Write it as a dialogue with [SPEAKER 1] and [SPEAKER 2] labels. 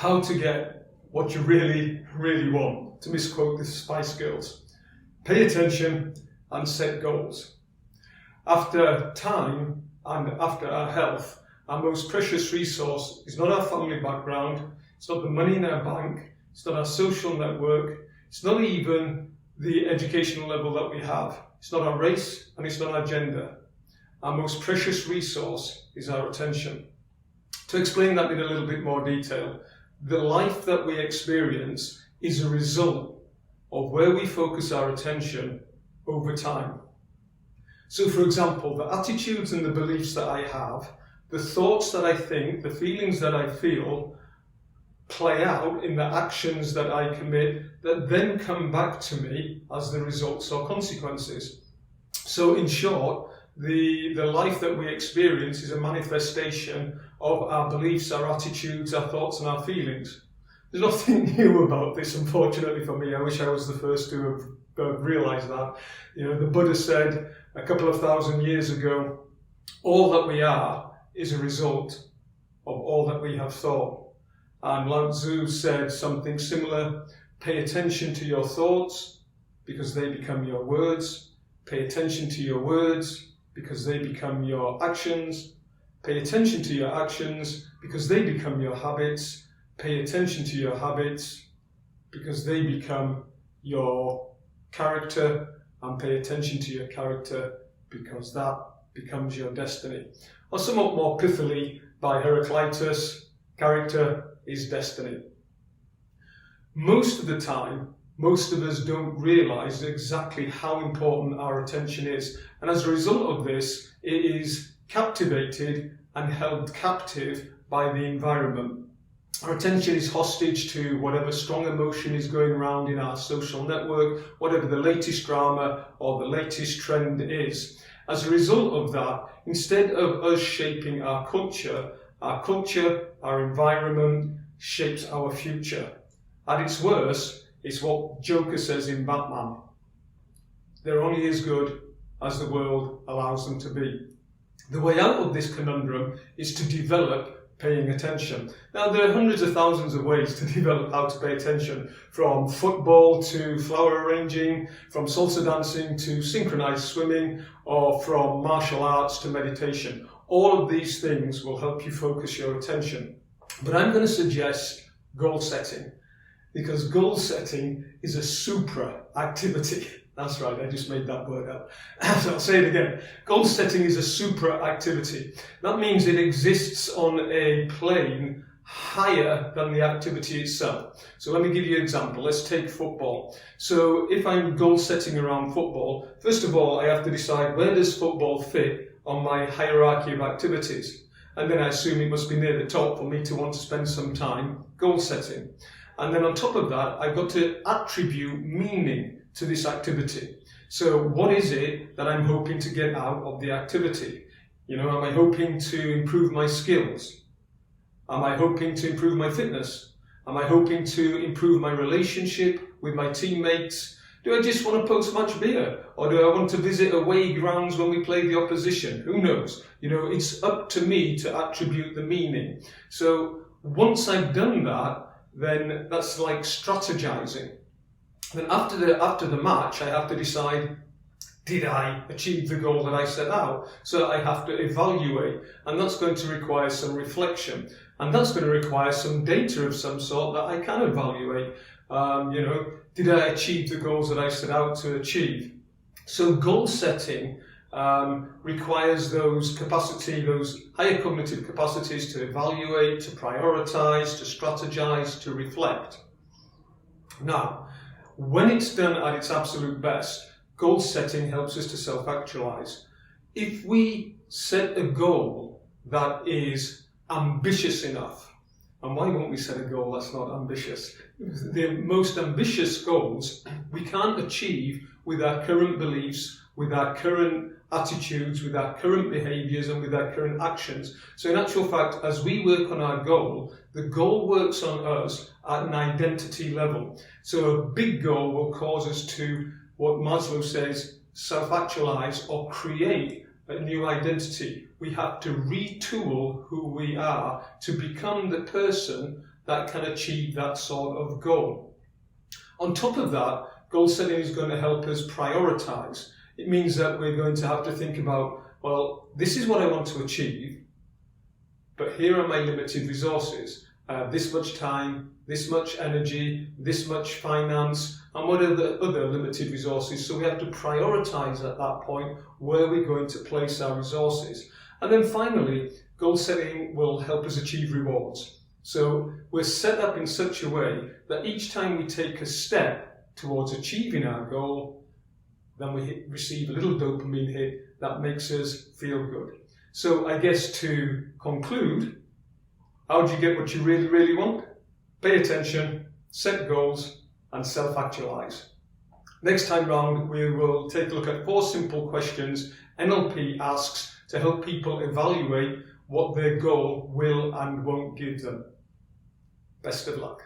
[SPEAKER 1] how to get what you really, really want. To misquote the Spice Girls. Pay attention and set goals. After time and after our health, our most precious resource is not our family background, it's not the money in our bank, it's not our social network, it's not even the educational level that we have, it's not our race and it's not our gender. Our most precious resource is our attention. To explain that in a little bit more detail, the life that we experience is a result of where we focus our attention over time. So for example, the attitudes and the beliefs that I have, the thoughts that I think, the feelings that I feel, play out in the actions that I commit that then come back to me as the results or consequences. So in short, the life that we experience is a manifestation of our beliefs, our attitudes, our thoughts and our feelings. There's nothing new about this, unfortunately for me. I wish I was the first to have realised that. You know, the Buddha said a couple of thousand years ago, all that we are is a result of all that we have thought. And Lao Tzu said something similar: pay attention to your thoughts because they become your words. Pay attention to your words because they become your actions. Pay attention to your actions because they become your habits. Pay attention to your habits because they become your character, and pay attention to your character because that becomes your destiny. Or somewhat more pithily by Heraclitus, character is destiny. Most of the time, most of us don't realise exactly how important our attention is, and as a result of this, it is captivated and held captive by the environment. Our attention is hostage to whatever strong emotion is going around in our social network, whatever the latest drama or the latest trend is. As a result of that, instead of us shaping our culture, our environment shapes our future. At its worst, it's what Joker says in Batman: they're only as good as the world allows them to be. The way out of this conundrum is to develop paying attention. Now, there are hundreds of thousands of ways to develop how to pay attention, from football to flower arranging, from salsa dancing to synchronized swimming, or from martial arts to meditation. All of these things will help you focus your attention. But I'm going to suggest goal setting, because goal setting is a supra activity. That's right, I just made that word up. So I'll say it again. Goal setting is a supra activity. That means it exists on a plane higher than the activity itself. So let me give you an example. Let's take football. So if I'm goal setting around football, first of all, I have to decide where does football fit on my hierarchy of activities. And then I assume it must be near the top for me to want to spend some time goal setting. And then on top of that, I've got to attribute meaning to this activity. So what is it that I'm hoping to get out of the activity? You know, am I hoping to improve my skills? Am I hoping to improve my fitness? Am I hoping to improve my relationship with my teammates? Do I just want to post-match beer? Or do I want to visit away grounds when we play the opposition? Who knows? You know, it's up to me to attribute the meaning. So once I've done that, then that's like strategizing. Then after the match, I have to decide, did I achieve the goal that I set out? So I have to evaluate, and that's going to require some reflection, and that's going to require some data of some sort that I can evaluate. Did I achieve the goals that I set out to achieve? So goal setting requires those higher cognitive capacities to evaluate, to prioritize, to strategize, to reflect. Now, when it's done at its absolute best, goal setting helps us to self-actualize. If we set a goal that is ambitious enough, and why won't we set a goal that's not ambitious? The most ambitious goals we can't achieve with our current beliefs, with our current attitudes, with our current behaviours and with our current actions. So in actual fact, as we work on our goal, the goal works on us at an identity level. So a big goal will cause us to, what Maslow says, self-actualize or create a new identity. We have to retool who we are to become the person that can achieve that sort of goal. On top of that, goal setting is going to help us prioritize. It means that we're going to have to think about, well, this is what I want to achieve, but here are my limited resources. This much time, this much energy, this much finance, and what are the other limited resources? So we have to prioritize at that point where we're going to place our resources. And then finally, goal setting will help us achieve rewards. So we're set up in such a way that each time we take a step towards achieving our goal, then we receive a little dopamine hit that makes us feel good. So I guess to conclude, how do you get what you really, really want? Pay attention, set goals, and self-actualize. Next time round, we will take a look at 4 simple questions NLP asks to help people evaluate what their goal will and won't give them. Best of luck.